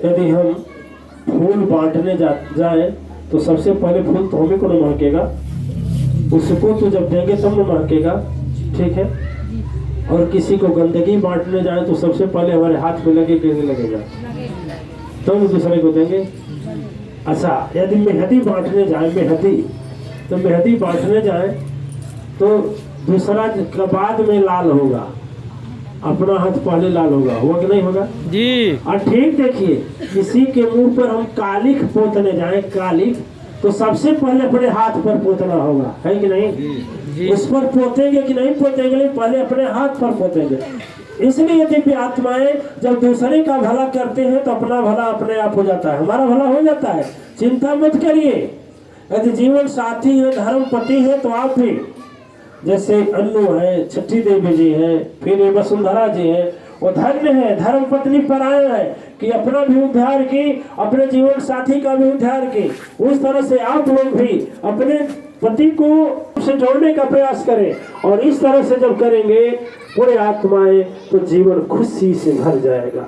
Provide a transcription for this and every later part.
यदि हम फूल बांटने जाए तो सबसे पहले फूल तो हमें को न महकेगा, उसको तो जब देंगे तब न महकेगा, ठीक है। और किसी को गंदगी बांटने जाए तो सबसे पहले हमारे हाथ में लगे कि नहीं लगेगा, तब दूसरे को देंगे। अच्छा, यदि मेहंदी बांटने जाए, मेहंदी बांटने जाए तो दूसरा का बाद में लाल होगा, अपना हाथ पहले लाल होगा कि नहीं होगा जी। और ठीक देखिए, किसी के मुंह पर हम कालिख पोतने जाए, कालिख तो सबसे पहले अपने हाथ पर पोतना होगा, है कि नहीं जी। उस पर पोतेंगे कि नहीं पोतेंगे, पहले अपने हाथ पर पोतेंगे। इसलिए दिव्य आत्माएं जब दूसरे का भला करते हैं तो अपना भला अपने आप हो जाता है, हमारा भला हो जाता है। चिंता मत करिए, यदि जीवन साथी है, धर्म पति है तो आप भी, जैसे अन्नू है, छठी देवी जी है, फिर वसुंधरा जी है, वो धन्य है, धर्म पत्नी पर आए हैं कि अपना भी उद्धार की, अपने जीवन साथी का भी उद्धार की। उस तरह से आप लोग भी अपने पति को से जोड़ने का प्रयास करें, और इस तरह से जब करेंगे पूरे आत्माएं तो जीवन खुशी से भर जाएगा।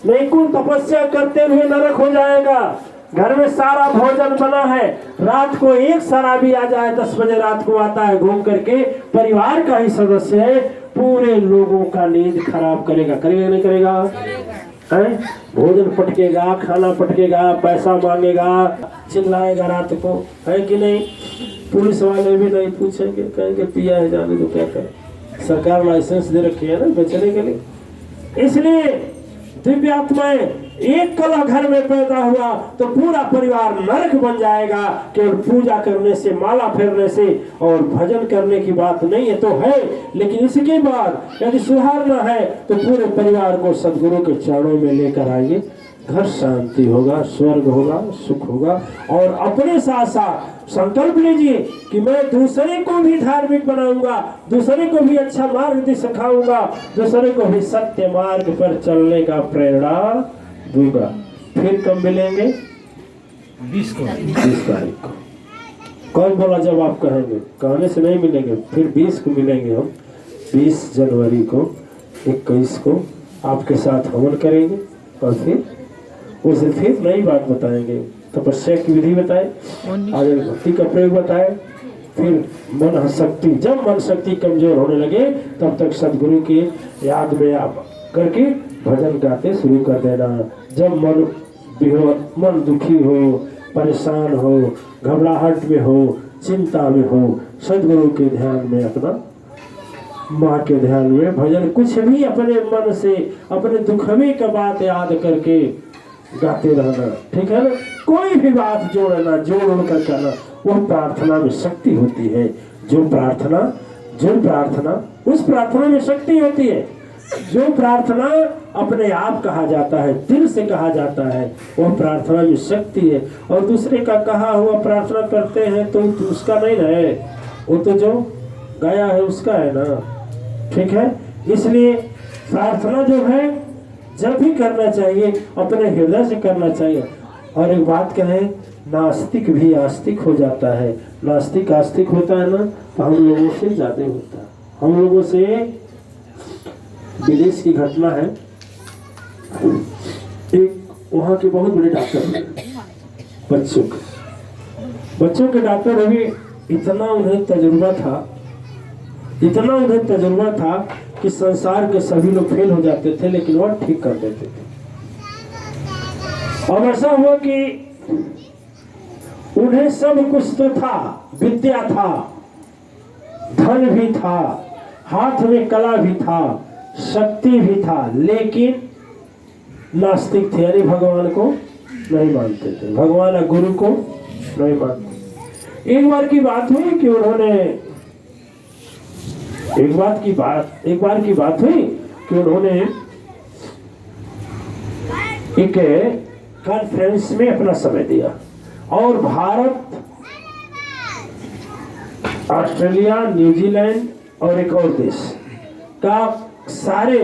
नहीं कुल तपस्या करते हुए नरक हो जाएगा। घर में सारा भोजन बना है, रात को एक शराबी आ जाए, 10 बजे रात को आता है घूम करके, परिवार का ही सदस्य है, पूरे लोगों का नींद खराब करेगा, करेगा नहीं करेगा? है भोजन पटकेगा, खाना पटकेगा, पैसा मांगेगा, चिल्लाएगा रात को, है कि नहीं? पुलिस वाले भी नहीं पूछेंगे, कहेंगे पिया है, जाने तो क्या करे, सरकार लाइसेंस दे रखी है ना बेचने के लिए। इसलिए दिव्य आत्माएं, एक कलह घर में पैदा हुआ तो पूरा परिवार नरक बन जाएगा। केवल पूजा करने से, माला फेरने से और भजन करने की बात नहीं है तो है, लेकिन इसके बाद यदि सुधारना है तो पूरे परिवार को सदगुरु के चरणों में लेकर आइए, घर शांति होगा, स्वर्ग होगा, सुख होगा। और अपने साथ साथ संकल्प लीजिए कि मैं दूसरे को भी धार्मिक बनाऊंगा, दूसरे को भी अच्छा मार्ग सिखाऊंगा, दूसरे को भी सत्य मार्ग पर चलने का प्रेरणा दूंगा। फिर कब मिलेंगे? 20 तारीख को। कौन बोला जब आप कहेंगे? कहने से नहीं मिलेंगे, फिर 20 को मिलेंगे हम। 20 जनवरी को, 21 को आपके साथ हवन करेंगे और फिर उस दिन फिर नई बात बताएंगे, तपस्या की विधि बताए, आगे भक्ति का प्रयोग बताए। फिर मन शक्ति, जब मन शक्ति कमजोर होने लगे तब तक सदगुरु की याद में आप करके भजन गाते शुरू कर देना। जब मन दुखी हो, परेशान हो, घबराहट में हो, चिंता में हो, सदगुरु के ध्यान में, अपना माँ के ध्यान में भजन, कुछ भी अपने मन से अपने दुखवी का बात याद करके गाते रहना, ठीक है ना? कोई भी बात जोड़ना, जोड़ कर करना, वह प्रार्थना में शक्ति होती है। जो प्रार्थना उस प्रार्थना में शक्ति होती है। जो प्रार्थना अपने आप कहा जाता है, दिल से कहा जाता है, वह प्रार्थना में शक्ति है। और दूसरे का कहा हुआ प्रार्थना करते हैं तो उसका नहीं है, वो तो जो गाया है उसका है ना, ठीक है? इसलिए प्रार्थना जो है जब भी करना चाहिए अपने हृदय से करना चाहिए। और एक बात कहें, नास्तिक भी आस्तिक हो जाता है। नास्तिक आस्तिक होता है ना तो हम लोगों से ज्यादा होता है। हम लोगों से, विदेश की घटना है, एक वहाँ के बहुत बड़े डॉक्टर, बच्चों के डॉक्टर अभी इतना उन्हें तजुर्बा था कि संसार के सभी लोग फेल हो जाते थे लेकिन वह ठीक कर देते थे। और ऐसा हुआ कि उन्हें सब कुछ तो था, विद्या था, धन भी था, हाथ में कला भी था, शक्ति भी था, लेकिन नास्तिक थे, यानी भगवान को नहीं मानते थे, भगवान और गुरु को नहीं मानते। एक बार की बात हुई कि उन्होंने एक बार की बात हुई कि उन्होंने एक कॉन्फ्रेंस में अपना समय दिया और भारत, ऑस्ट्रेलिया, न्यूजीलैंड और एक और देश का सारे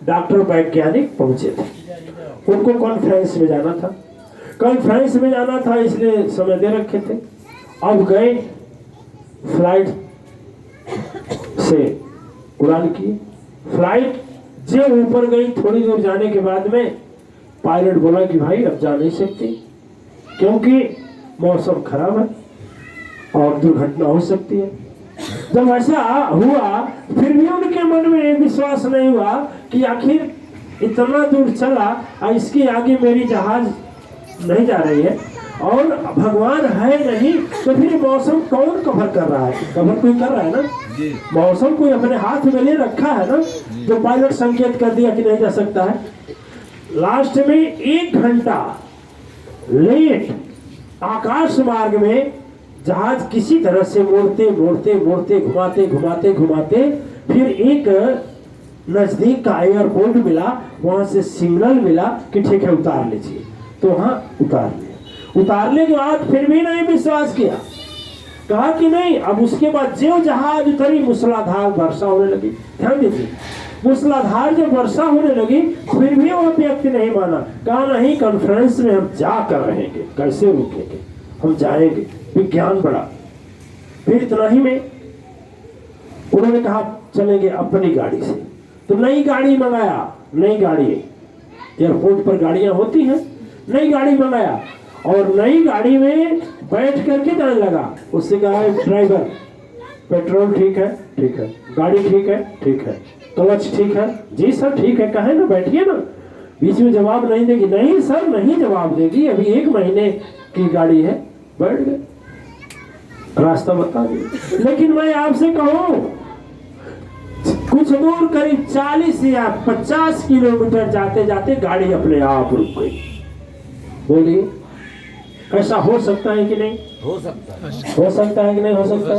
डॉक्टर वैज्ञानिक पहुंचे थे। उनको कॉन्फ्रेंस में जाना था, इसलिए समय दे रखे थे। अब गए, फ्लाइट से उड़ान की, फ्लाइट जो ऊपर गई, थोड़ी दूर जाने के बाद में पायलट बोला कि भाई अब जा नहीं सकते, क्योंकि मौसम खराब है और दुर्घटना हो सकती है। जब ऐसा हुआ फिर भी उनके मन में विश्वास नहीं हुआ कि आखिर इतना दूर चला और इसके आगे मेरी जहाज नहीं जा रही है और भगवान है नहीं, तो फिर मौसम कौन कवर कर रहा है? कवर कोई कर रहा है ना, मौसम कोई अपने हाथ में ले रखा है ना, जो पायलट संकेत कर दिया कि नहीं जा सकता है। लास्ट में 1 घंटा लेट आकाश मार्ग में जहाज किसी तरह से मोड़ते मोड़ते मोड़ते घुमाते घुमाते घुमाते फिर एक नजदीक का एयरपोर्ट मिला, वहां से सिग्नल मिला कि ठीक है उतार लीजिए, तो वहां उतार लिया। उतारने के बाद फिर भी नहीं विश्वास किया, कहा कि नहीं। अब उसके बाद जो जहाज उतरी मूसलाधार वर्षा होने लगी। ध्यान दीजिए, मूसलाधार जब वर्षा होने लगी फिर भी वो व्यक्ति नहीं माना, कहा नहीं कॉन्फ्रेंस में हम जा कर रहेंगे, कैसे रुकेंगे, हम जाएंगे, विज्ञान बढ़ा। फिर इतना ही में उन्होंने कहा चलेंगे अपनी गाड़ी से, तो नई गाड़ी मंगाया। नई गाड़ी, एयरपोर्ट पर गाड़ियां होती हैं, नई गाड़ी मंगाया और नई गाड़ी में बैठ करके जाने लगा। उससे कहा ड्राइवर पेट्रोल ठीक है? ठीक है। गाड़ी ठीक है? ठीक है। क्लच ठीक है? जी सर ठीक है। कहे ना बैठिए ना। बीच में जवाब नहीं देगी, नहीं सर नहीं जवाब देगी, अभी 1 महीने की गाड़ी है। बैठ गए, रास्ता बता दिया। लेकिन मैं आपसे कहूं कुछ दूर करीब 40 या 50 किलोमीटर जाते जाते गाड़ी अपने आप रुक गई। बोलिए ऐसा हो सकता है कि नहीं? हो सकता है। हो सकता है कि नहीं हो सकता?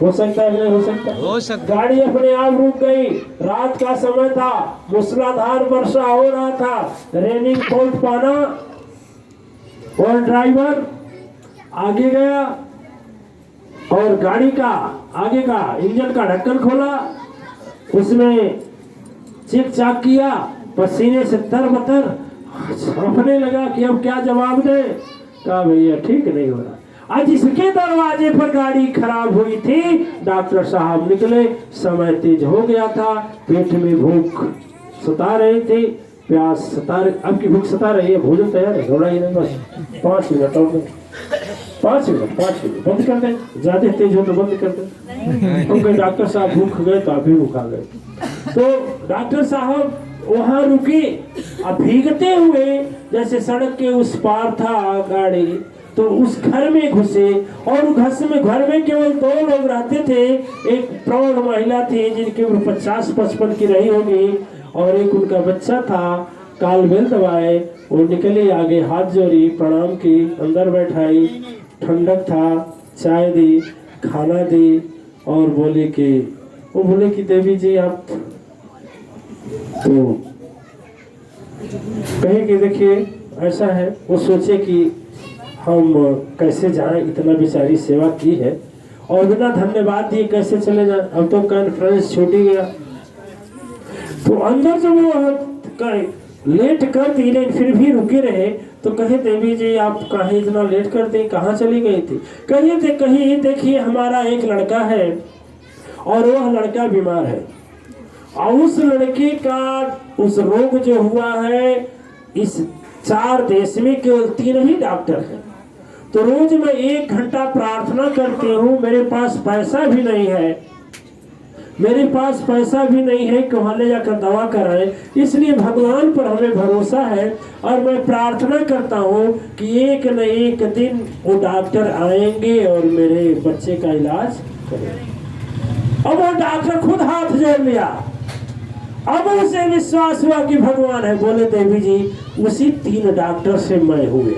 हो सकता है कि नहीं हो सकता? हो सकता है। गाड़ी अपने आप रुक गई। रात का समय था, मूसलाधार वर्षा हो रहा था, रेनिंग कोट पहना और ड्राइवर आगे गया और गाड़ी का आगे का इंजन का ढक्कन खोला, उसमें चेक चाक किया, पसीने से तरबतर हांफने लगा कि अब क्या जवाब दे। कहा भैया ठीक नहीं हो रहा। आज इसके दरवाजे पर गाड़ी खराब हुई थी, डॉक्टर साहब निकले, समय तेज हो गया था, पेट में भूख सता रही थी, प्यास सता रही, अब की भूख सता रही है, भोजन तैयार है, थोड़ा ही नहीं, बस 5 मिनट और 5 मिनट बंद कर दें, ज्यादा तेज हो तो बंद कर दें। हम कहे डॉक्टर साहब भूख गए तो अभी भूख आ गए। तो डॉक्टर साहब वहां रुके, अब भीगते हुए जैसे सड़क के उस पार था गाड़ी, तो उस घर में घुसे और घर में केवल 2 लोग रहते थे। एक प्रौढ़ महिला थी जिनकी उम्र 50-55 की रही होगी और एक उनका बच्चा था। काल बेल दबाए वो निकले आगे, हाथ जोड़ी, प्रणाम की, अंदर बैठाई, ठंडक था, चाय दी, खाना दी और बोले कि देवी जी आप, तो कहे कि देखिए ऐसा है। वो सोचे कि हम कैसे जाएं, इतना बेचारी सेवा की है और बिना धन्यवाद दिए कैसे चले जाएं, अब तो कॉन्फ्रेंस छूट ही गया। तो अंदर जब वो लेट कर दी लेकिन फिर भी रुके रहे, तो कहे देवी जी आप कहीं इतना लेट कर दी, कहाँ चली गई थी? कहीं देखिए हमारा एक लड़का है और वह लड़का बीमार है और उस लड़के का उस रोग जो हुआ है, इस 4 देश में केवल 3 ही डॉक्टर हैं। तो रोज मैं 1 घंटा प्रार्थना करती हूँ, मेरे पास पैसा भी नहीं है कि वहां ले जाकर दवा कराएं, इसलिए भगवान पर हमें भरोसा है और मैं प्रार्थना करता हूँ कि एक न एक दिन वो डॉक्टर आएंगे और मेरे बच्चे का इलाज करेंगे। अब वो डॉक्टर खुद हाथ जोड़ लिया, अब उसे विश्वास हुआ कि भगवान है। बोले देवी जी उसी 3 डॉक्टर से मैं हुए।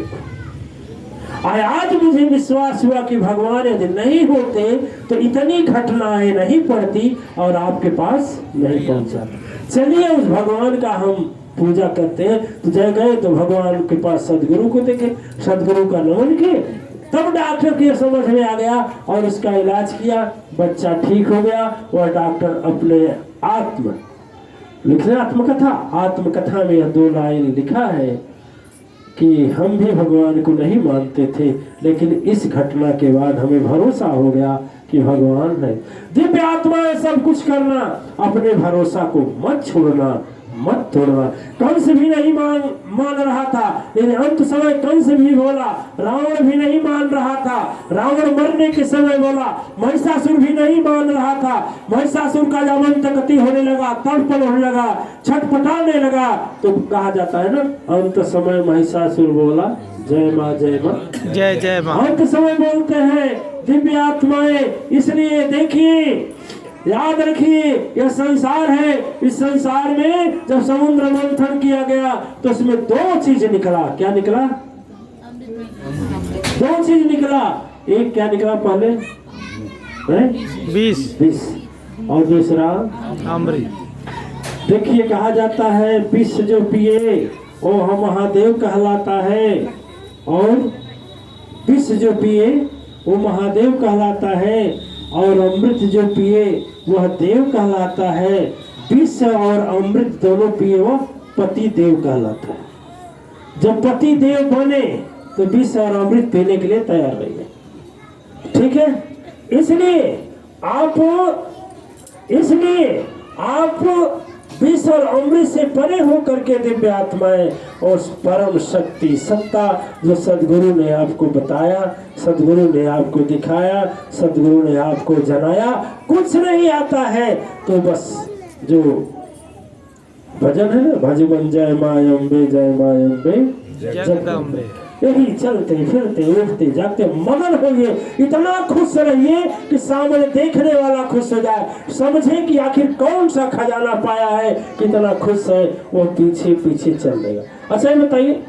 आज मुझे विश्वास हुआ कि भगवान यदि नहीं होते तो इतनी घटनाएं नहीं पड़ती और आपके पास नहीं पहुंचा। चलिए उस भगवान का हम पूजा करते हैं। तो जय गए तो भगवान के पास सदगुरु को देखे, सदगुरु का नमन किए, तब डॉक्टर की समझ में आ गया और उसका इलाज किया, बच्चा ठीक हो गया। वह डॉक्टर अपने आत्मकथा में यह 2 लाइन लिखा है कि हम भी भगवान को नहीं मानते थे, लेकिन इस घटना के बाद हमें भरोसा हो गया कि भगवान है। दिव्य आत्मा है, सब कुछ करना, अपने भरोसा को मत छोड़ना, मत तोड़ना। कंस भी नहीं मान रहा था, लेकिन अंत समय कंस भी बोला। रावण भी नहीं मान रहा था, रावण मरने के समय बोला। महिषासुर भी नहीं मान रहा था, महिषासुर का जब अंतकति होने लगा, तड़पण होने लगा, छटपटाने लगा, तो कहा जाता है ना, अंत समय महिषासुर बोला जय माँ जय माँ। जय जय माँ। अंत समय बोलते हैं दिव्य आत्माएं। इसलिए देखिए, याद रखिए, यह संसार है। इस संसार में जब समुद्र मंथन किया गया तो उसमें दो चीज निकला। क्या निकला? दो चीज निकला। एक क्या निकला पहले? विष और दूसरा अमृत। देखिए, कहा जाता है विष जो पिए वो हम महादेव कहलाता है, और विष जो पिए वो महादेव कहलाता है, और अमृत जो पिए वह देव कहलाता है। विष और अमृत दोनों पिए वो पति देव कहलाता है। जब पति देव बने तो विष और अमृत पीने के लिए तैयार रहिए, ठीक है? इसलिए आप विष और अमृत से परे होकर के दिव्य आत्माएं और परम शक्ति सत्ता जो सदगुरु ने आपको बताया, सदगुरु ने आपको दिखाया, सदगुरु ने आपको जनाया, कुछ नहीं आता है तो बस जो भजन है ना, भजन जय माँ अम्बे जय माँ अम्बे जगदम्बे, यही चलते फिरते उठते जागते मगन होइए। इतना खुश रहिए कि सामने देखने वाला खुश हो जाए, समझे कि आखिर कौन सा खजाना पाया है, कितना खुश है, वो पीछे पीछे चल देगा। अच्छा ये बताइए,